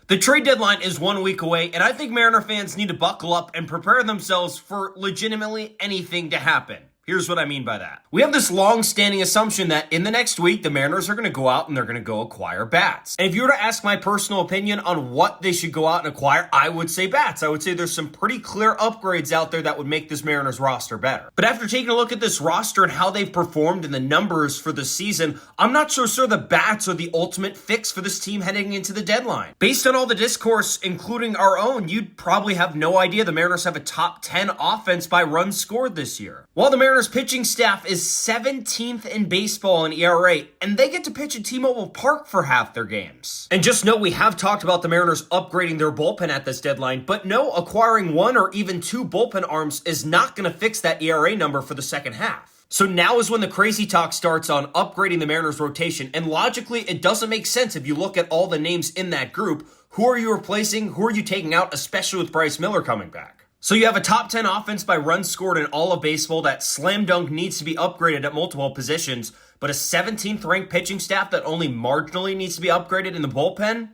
The trade deadline is 1 week away, and I think Mariner fans need to buckle up and prepare themselves for legitimately anything to happen. Here's what I mean by that. We have this long-standing assumption that in the next week, the Mariners are going to go out and they're going to go acquire bats. And if you were to ask my personal opinion on what they should go out and acquire, I would say bats. I would say there's some pretty clear upgrades out there that would make this Mariners roster better. But after taking a look at this roster and how they've performed in the numbers for the season, I'm not so sure the bats are the ultimate fix for this team heading into the deadline. Based on all the discourse, including our own, you'd probably have no idea the Mariners have a top 10 offense by runs scored this year. While the Mariners pitching staff is 17th in baseball in ERA, and they get to pitch at T-Mobile Park for half their games. And just know we have talked about the Mariners upgrading their bullpen at this deadline, but no, acquiring one or even two bullpen arms is not going to fix that ERA number for the second half. So now is when the crazy talk starts on upgrading the Mariners rotation, and logically it doesn't make sense if you look at all the names in that group. Who are you replacing? Who are you taking out, especially with Bryce Miller coming back? So you have a top 10 offense by runs scored in all of baseball that slam dunk needs to be upgraded at multiple positions, but a 17th ranked pitching staff that only marginally needs to be upgraded in the bullpen?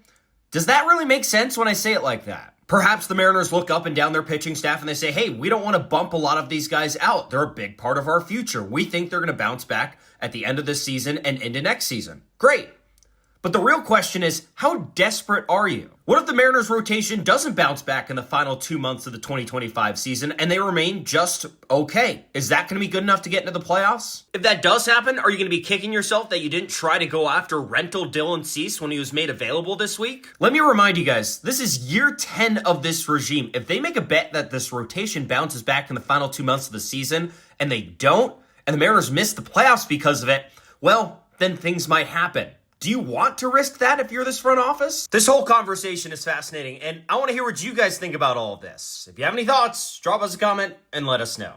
Does that really make sense when I say it like that? Perhaps the Mariners look up and down their pitching staff and they say, hey, we don't want to bump a lot of these guys out. They're a big part of our future. We think they're going to bounce back at the end of this season and into next season. Great. But the real question is, how desperate are you? What if the Mariners rotation doesn't bounce back in the final 2 months of the 2025 season and they remain just okay? Is that going to be good enough to get into the playoffs? If that does happen, are you going to be kicking yourself that you didn't try to go after rental Dylan Cease when he was made available this week? Let me remind you guys, this is year 10 of this regime. If they make a bet that this rotation bounces back in the final 2 months of the season and they don't, and the Mariners miss the playoffs because of it, well, then things might happen. Do you want to risk that if you're this front office? This whole conversation is fascinating, and I want to hear what you guys think about all of this. If you have any thoughts, drop us a comment and let us know.